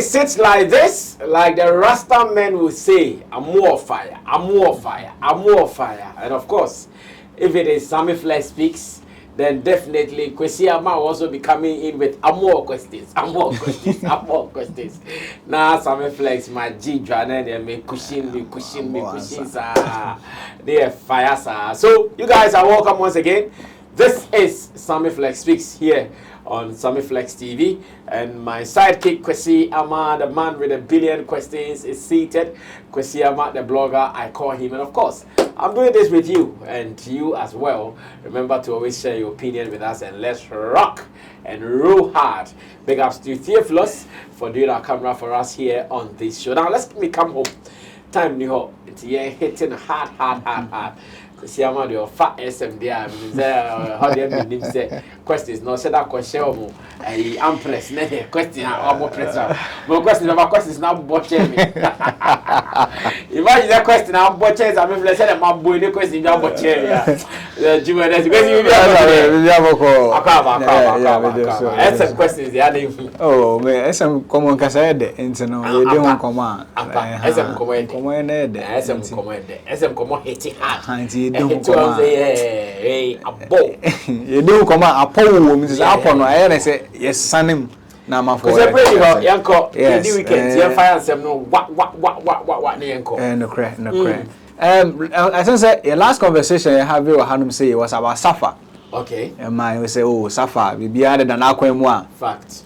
sits like this, like the Rasta men will say, I'm more fire, I'm more fire, I'm more fire. And of course, if it is Sammy Flex speaks, then definitely Kwesi Ama will also be coming in with more questions, more questions, more questions. Now Sammy Flex, my G Dranen, they may cushion me, sir. They are fire, sir. So you guys are welcome once again. This is Sammy Flex Speaks here on Sammy Flex TV, and my sidekick Kwesi Ama, the man with a billion questions, is seated. Kwesi Ama, the blogger, I call him, and of course, I'm doing this with you and you as well. Remember to always share your opinion with us, and let's rock and roll hard. Big ups to Theophilus for doing our camera for us here on this show. Now let's come home. Time new hope. It's hitting hard. See, I'm on your fat SMD. How do you mean? Say questions. No, say that question. I'm pressed. Never question. I'm more pressed. My question. My question is now butcher me. Imagine that question. I'm butcher. I'm even saying my boy. The question. I'm butcher. Yeah. Juma. That's because you. SM questions. They are the. Oh, me SM common kasayede. Inteno. You don't command. SM command. SM command. SM command. Hitting hard. You don't come you don't come out a poll, Mrs. Apon. I say, yes, son him. Now, my father, Yanko, the weekend, you fire some no what, Yanko. No crack. I think the last conversation I have with Hanum say was about SAFA. Okay. And mine will say, oh, SAFA, we be added an aqua. Fact.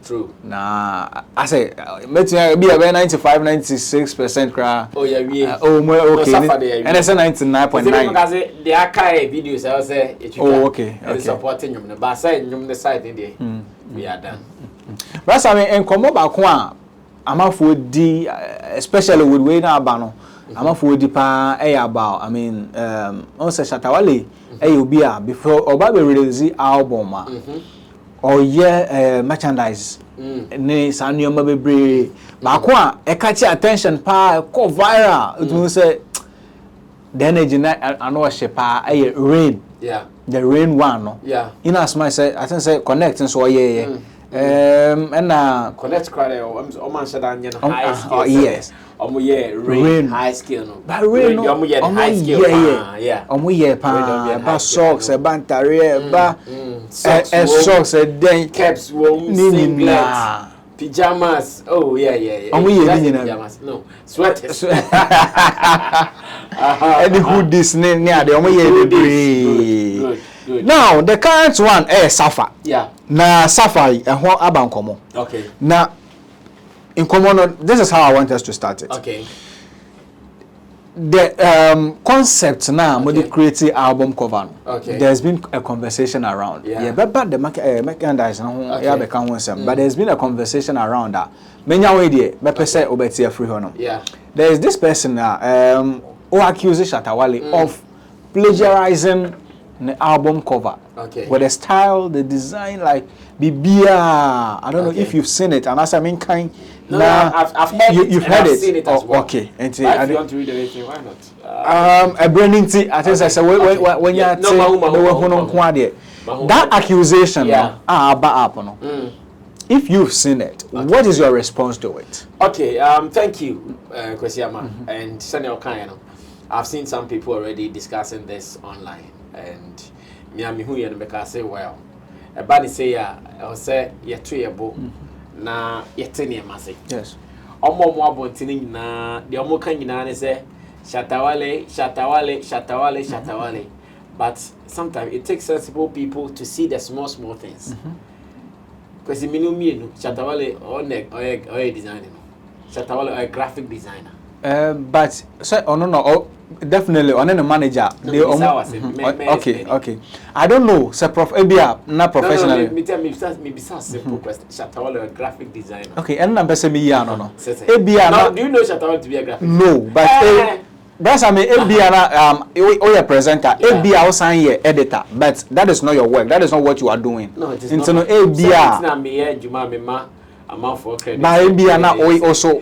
True. Nah, I say, let's be about 95-96% cry. Oh, yeah, we okay. And it's a 99.9. Because the archive videos, I say, okay. Supporting you, but say, you the side in there. We are done. But I mean, and come up a I'm off with the, especially with Wayne Abano. I'm off with the pa about. I mean, also Shatta Wale, AUBA before Obabe release the album. Or merchandise. Ne sanyo mabebre. Bakwa e catch attention pa ko viral. It will say the energy na ano shepa rain. Yeah. The rain one no. Yeah. In as my say I think say connect so and connect crowd o man said that high skill. Oh yes. Rain high skill no. But rain no. High skill. Yeah. Pa socks e bantare ba socks e den caps singlet pajamas. Oh yeah. Pajamas. No. Sweaters. And the hoodies near the good. Now the current one is SAFA. Yeah. Na SAFA about common. Okay. Now in common, this is how I want us to start it. Okay. The concept now, okay. Creating album cover. Okay. There's been a conversation around. Yeah. But the merchandise but there's been a conversation around that. Many way but per se obeti free honor. Yeah. There is this person who accuses Shatta Wale of plagiarizing the album cover. Okay. With the style, the design, like Bibia. I don't know if you've seen it. And as I mean, kind. No, I've heard it. You've heard I've it. Seen it as well. Okay. And if you want to read anything, why not? A branding tea. I think I said when you that accusation, if you've seen it, what is your response to it? Okay. Thank you, Kwesi Ama and Senior Kayano. I've seen some people already discussing this online, and me who you make say well. A body say I say you're treeable. Na yetene mase. Yes. Omo mo abontini na de omo kan nyina ne say Shatta Wale. But sometimes it takes sensible people to see the small things. Because mienu Shatta Wale or a designer. Shatta Wale or a graphic designer. But say no. Definitely on any manager. Okay. I don't know. Say prof not professionally. Me simple question. Shatta Wale a graphic designer. Okay, and I'm person me no. Now, do you know Shatta Wale to be a graphic designer? No, but that's I mean a presenter. Also here editor, but that is not your work. That is not what you are doing. No, it is not. But also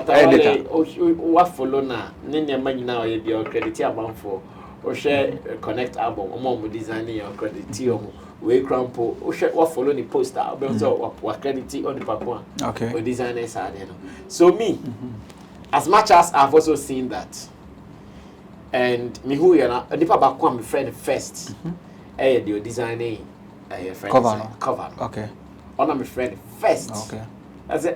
editor. What follow na? Nene man na o ye bi o credit amount for or share connect album, or mom designing your credit to we crampo, or share what follow the poster, what credit on the papa. Okay. Or designers are there. So me, as much as I've also seen that, and me who you know, the papa come friend first, the designing cover. Okay. On my friend first. Okay. I say,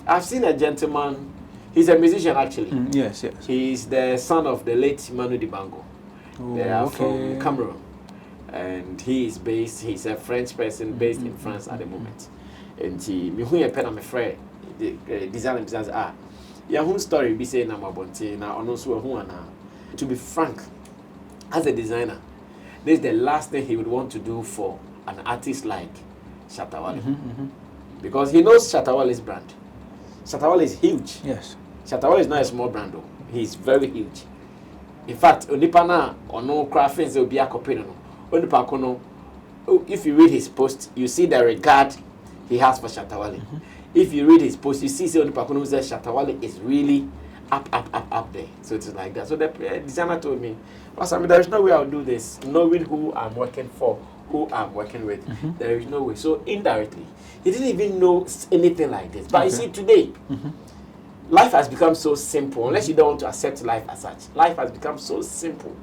I've seen a gentleman. He's a musician actually. Yes. He's the son of the late Manu Dibango. They are from Cameroon, and he's a French person based in France at the moment. And me who you pen on my friend, the designer business yeah, whose story be saying I'm about now, and also who and to be frank, as a designer, this is the last thing he would want to do for an artist like Shatta Wale. Because he knows Shatta Wale's brand. Shatta Wale is huge. Yes. Shatta Wale is not a small brand though. He's very huge. In fact, Onipana or no crafting will be a copy no. Onipakono, if you read his post, you see the regard he has for Shatta Wale. If you read his post, you see Onipakono says Shatta Wale is really up there. So it's like that. So the designer told me, Sammy, there is no way I'll do this, knowing who I'm working for, who I'm working with. There is no way. So indirectly, he didn't even know anything like this. But you see, today, life has become so simple. Unless you don't want to accept life as such, life has become so simple.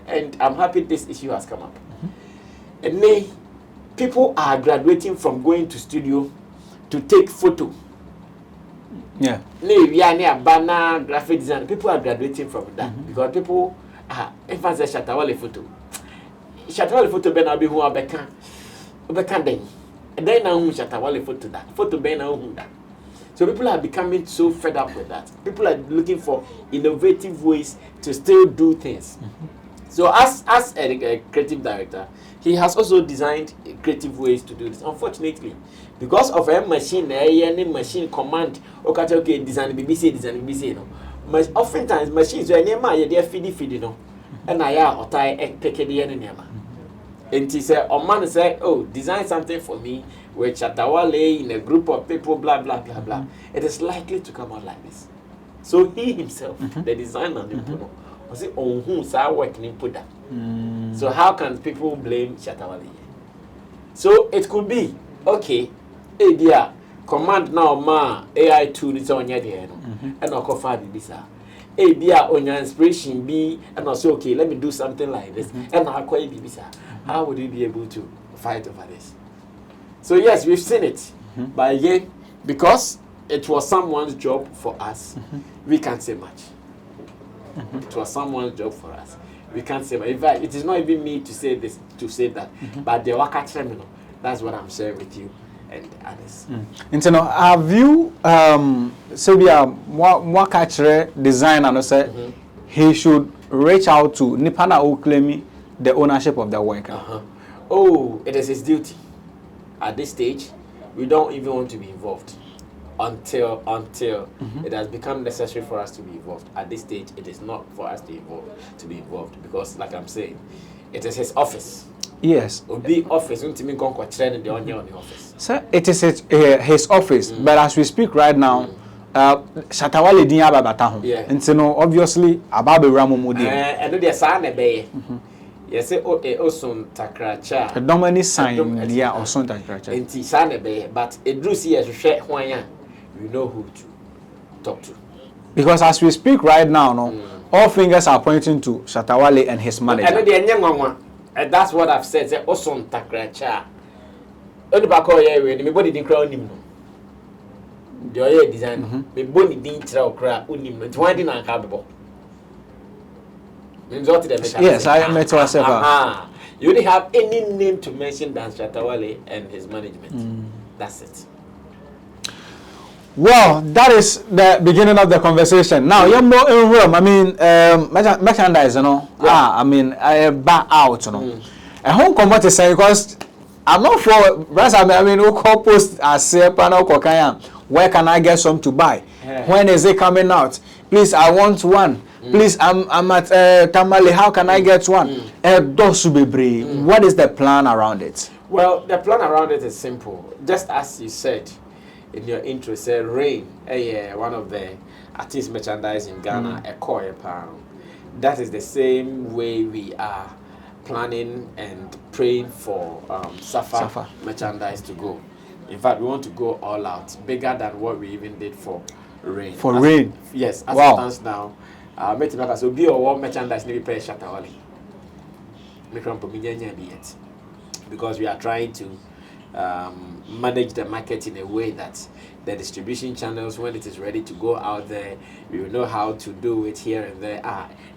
And I'm happy this issue has come up. And people are graduating from going to studio to take photo. Yeah. Banner, graphic design. People are graduating from that because people are emphasizing Shatta Wale photo. Shatta Wale photo ben abi who abeka den. And then now Shatta Wale photo that. Photo ben now that. So people are becoming so fed up with that. People are looking for innovative ways to still do things. So as a creative director, he has also designed creative ways to do this. Unfortunately, because of a machine, any machine command, okay, design BBC, no. Oftentimes machines are near my feedy, no. And I or tie take the enemy. And he said, or man say, oh, design something for me with Shatta Wale in a group of people, blah blah blah blah. It is likely to come out like this. So he himself, the designer, was it on whom are working in put that. So how can people blame Shatta Wale? So it could be okay. Hey dear, command now ma AI tool is on your there, and I'll cover this. Hey dear, on your inspiration be and also okay, let me do something like this, and I'll call you bisa. How would you be able to fight over this? So yes, we've seen it, but again, because it was someone's job for us, we can't say much. It was someone's job for us. We can't say much. In fact, it is not even me to say this, to say that, but the waka terminal. That's what I'm sharing with you and others. And so, have you, Sylvia, what catcher design and say he should reach out to Nipana who claim the ownership of the work? Oh, it is his duty. At this stage, we don't even want to be involved until it has become necessary for us to be involved. At this stage, it is not for us to be involved because, like I'm saying, it is his office. Yes. Obi office. Don't me go training the office. Sir, it is his office, but as we speak right now, Shatta Wale din ababata ho. And so no, obviously ababe ramu mudi. And the sign be. Yes, osun takracha. The domini sign dia osun takracha. Enti sign be, but edru si ehwehwe hwan you know who to talk to. Because as we speak right now, all fingers are pointing to Shatta Wale and his manager. And that's what I've said. Say osun takracha. Only back all year we body din crown him. The oil design. Me body din tira okra unim. Nti wan din anka bebo. Yes, I met myself. You don't have any name to mention than Shatta Wale and his management. That's it. Well, that is the beginning of the conversation. Now, you're more in room. I mean, merchandise, you know. Yeah. I mean, I back out, you know. And home come what to say because I'm not for. I mean, who call post as say panel kokaya. Where can I get some to buy? When is it coming out? Please, I want one. Please, I'm at Tamale. How can I get one? What is the plan around it? Well, the plan around it is simple. Just as you said in your intro, say Rain, one of the artist merchandise in Ghana, a koi pound. that is the same way we are planning and praying for SAFA merchandise to go. In fact, we want to go all out, bigger than what we even did for rain. For rain? Yes, as wow. it stands now. So be our merchandise maybe pay Shatta Wale. Because we are trying to manage the market in a way that the distribution channels, when it is ready to go out there, we will know how to do it here and there.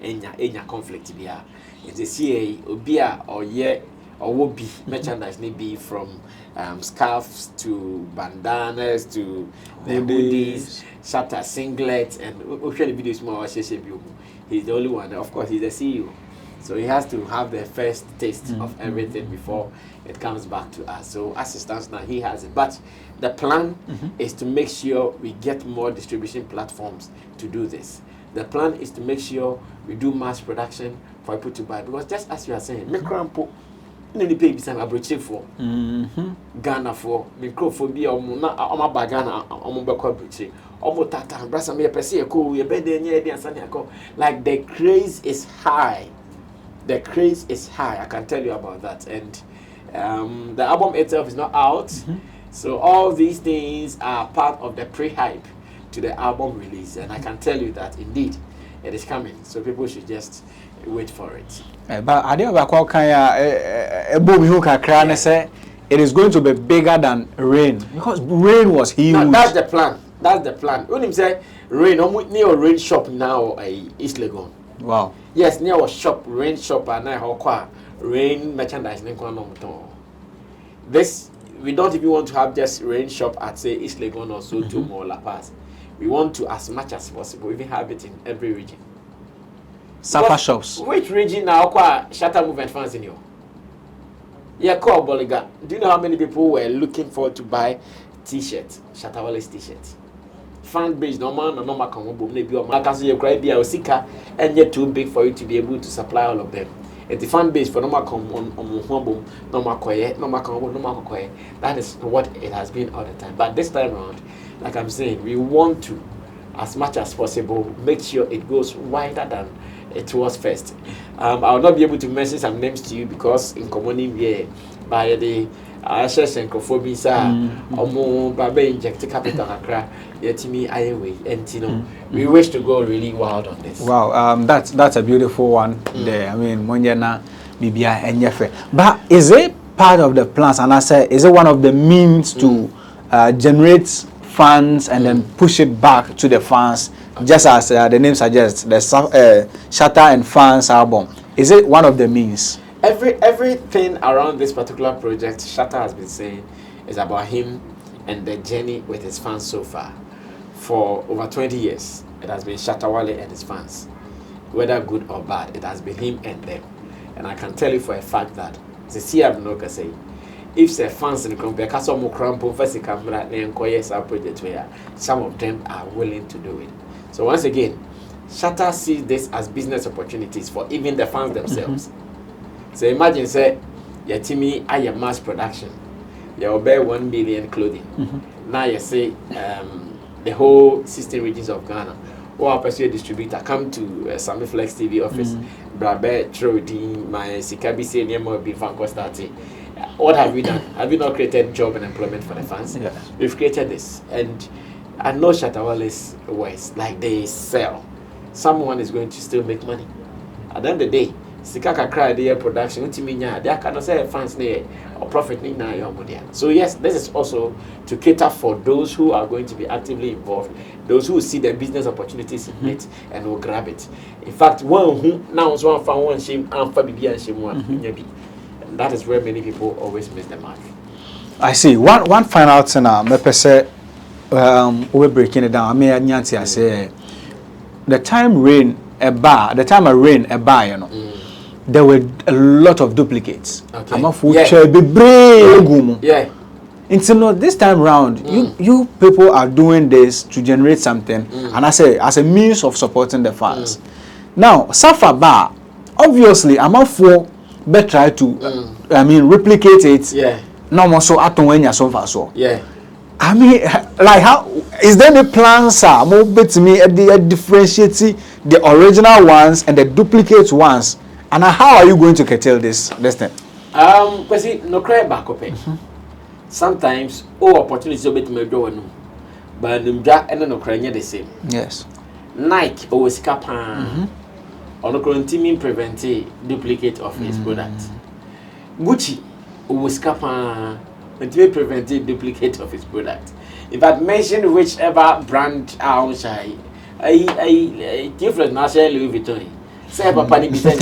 Enya conflict here. It's a CA, Obia, or yeah, or will be merchandise need be from scarves to bandanas to the hoodies, Shatta singlets, and the videos more. He's the only one. Of course, he's the CEO. So he has to have the first taste of everything before it comes back to us. So as it stands now, he has it. But the plan is to make sure we get more distribution platforms to do this. The plan is to make sure we do mass production for people to buy. Because just as you are saying, microampo, you need to pay some abroad for Ghana for microphobia or Mama Bagana or Mobile Tata, Brassa me a Persia, you better than you, like the craze is high. The craze is high, I can tell you about that. And the album itself is not out. So all these things are part of the pre-hype to the album release. And I can tell you that indeed it is coming. So people should just wait for it. But I didn't say it is going to be bigger than Rain. Because Rain was huge. No, that's the plan. That's the plan. When you say Rain, I'm near Rain shop now, East Legon. Wow. Yes, near our shop, Rain shop, and I Rain merchandise. This, we don't even want to have just Rain shop at say East Legon or so to more La Paz. We want to, as much as possible, even have it in every region. SAFA shops. Which region now Shatta movement fans in you? Yeah, call Boliga. Do you know how many people were looking forward to buy t-shirts, Shatta Wale's t-shirts? Fan base normal come on, maybe your markers you cry be a sika and yet too big for you to be able to supply all of them. If the fan base for normal come on normal quiet, normal quiet. That is what it has been all the time. But this time around, like I'm saying, we want to, as much as possible, make sure it goes wider than it was first. I will not be able to mention some names to you because in community by the Ashes and Kophobisa, Omo Babe inject capital Accra, Yetimi Iowa, and we wish to go really wild on this. Wow, that's a beautiful one there. I mean, Monyana, Bibia, and Yefe. But is it part of the plans? And I say, is it one of the means to generate funds and then push it back to the fans? Just as the name suggests, the Shatta and Fans album. Is it one of the means? Everything around this particular project, Shatta has been saying, is about him and the journey with his fans so far. For over 20 years, it has been Shatta Wale and his fans. Whether good or bad, it has been him and them. And I can tell you for a fact that, if the fans in the company, some of them are willing to do it. So once again, Shatta sees this as business opportunities for even the fans themselves. So imagine, say, your Timmy, I am mass production. You buy 1 million clothing. Now you say the whole 16 regions of Ghana, or a person distributor come to Sammy Flex TV office, Brabe, Trodi, my Sikabi say near more be Fanco starting. What have we done? Have we not created job and employment for the fans? Yeah. We've created this, and I know Shatta Wale's ways, like they sell. Someone is going to still make money. At the end of the day, Sikaka cry their production, they cannot say fans there or profit. So yes, this is also to cater for those who are going to be actively involved, those who see the business opportunities in it and will grab it. In fact, one who now one found one shame and shame that is where many people always miss the mark. I see. One final thing we're breaking it down. I mean, I say the time rain a bar, you know. There were a lot of duplicates. Okay. Yeah. And so no, this time round, you people are doing this to generate something, and I say as a means of supporting the fans. Now, SAFA bar, obviously, I'm not for better to, replicate it. Yeah. No more so at when you're so far so. Yeah. I mean, like, how is there any plans, sir? More bet me differentiate the original ones and the duplicate ones, and how are you going to curtail this thing? Because no cry back up. Sometimes opportunities bet me do no, but numja and no cry the same. Yes. Nike always capa. Ono continue prevent duplicate of his product. Gucci always capa. To prevent duplicate of his product. In fact, mention whichever brand I different national Louis Vuitton. Say Papa ni bisen.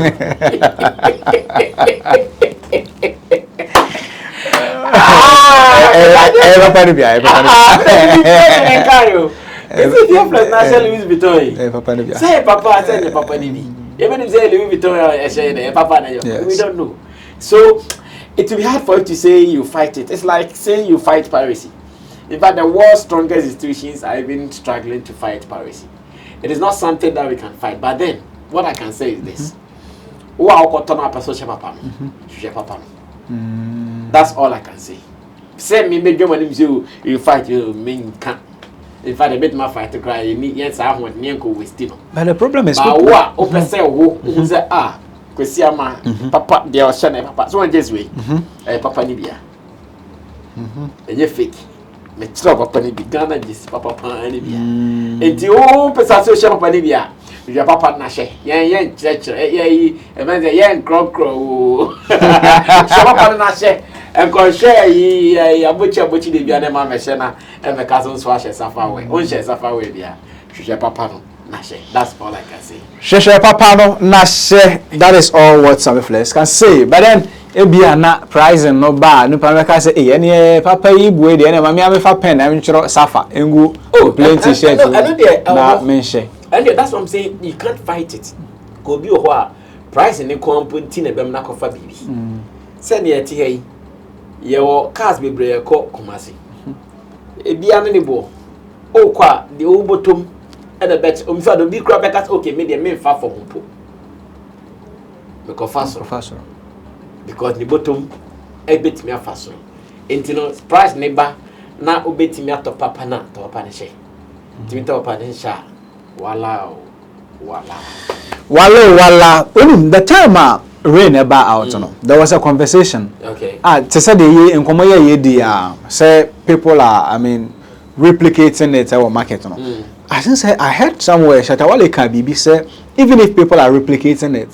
Papa ni bia. Is it different national Louis Vuitton? Papa ni bia. Say Papa, say Papa ni bi. Even if say Louis Vuitton, Papa na yo. We don't know. So it will be hard for you to say you fight it. It's like saying you fight piracy. In fact, the world's strongest institutions are even struggling to fight piracy. It is not something that we can fight. But then, what I can say is this. That's all I can say. Say me make you fight, you mean can't. In fact, a bit more fight to cry. Yes, I want to waste. But the problem is, what? Open say who say Kwesi ama papa dia oshane papa so one just way papa ni bia enye fake me tro papa ni bi Ghana just papa ni bia enti o pesa so papa ni bia you papa na she yen church e man say yen krokro o papa na she enko share yi abochi de bia na ma me she na e me ka so she SAFA we on she SAFA we bia you papa no. That's all I can say. Sheshe papa no nashe. That is all what Sammy Flex can say. But then it be a not pricing no bar. No papa say, "Hey, any papa yi buwe de any mami ame fa pen. I'm sure SAFA. Engu plenty shirt. Na mention. And that's what I'm saying. You can't fight it. Go be owa pricing ni ko ampunti na bem na kofa bibi. Say na ti hey. Ye wo cars bebre ko Kumasi. E bia ne bo. O kwa de o bottom. And the bet don't be crab back okay, maybe a far for Humpo. Because faster. Because the bottom a bit me a faster. Intino price neighbor now obey me at papa na to panishe. Timito panisha. Wala. The time rain about out no. There was a conversation. Okay. To say the year in Komoya ye say people are replicating it our market no. I think I heard somewhere Shatta Wale can be say even if people are replicating it,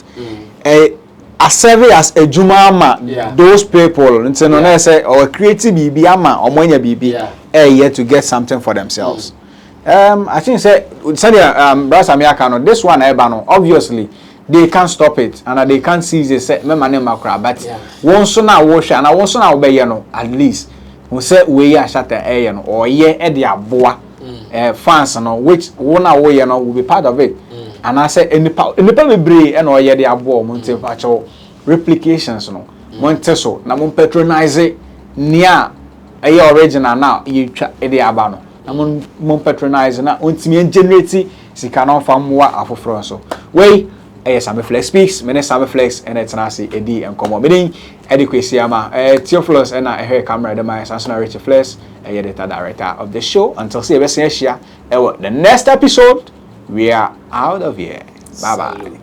a survey as a juma those people and say or creative BB ama or monya BB yet to get something for themselves. I think say Brasa Miakano this one obviously they can't stop it and they can't seize it say me name makra but once na wash and I once na obey no at least we say we ya Shatta no or ye e de aboa fans no which one away no will be part of it and I say any bebre and or ye de abo monte pacho replications no monte so na mon patronize nia original now you e de aba no na mon patronize na ontimi generate sika no famwa afoforo so we Sammy Flex speaks me Sammy Flex and it's na say edi enkomo me Kwesi ama Theophilus and I camera the my Sansona Richard Flex editor director of the show until see you the next episode we are out of here. Bye bye.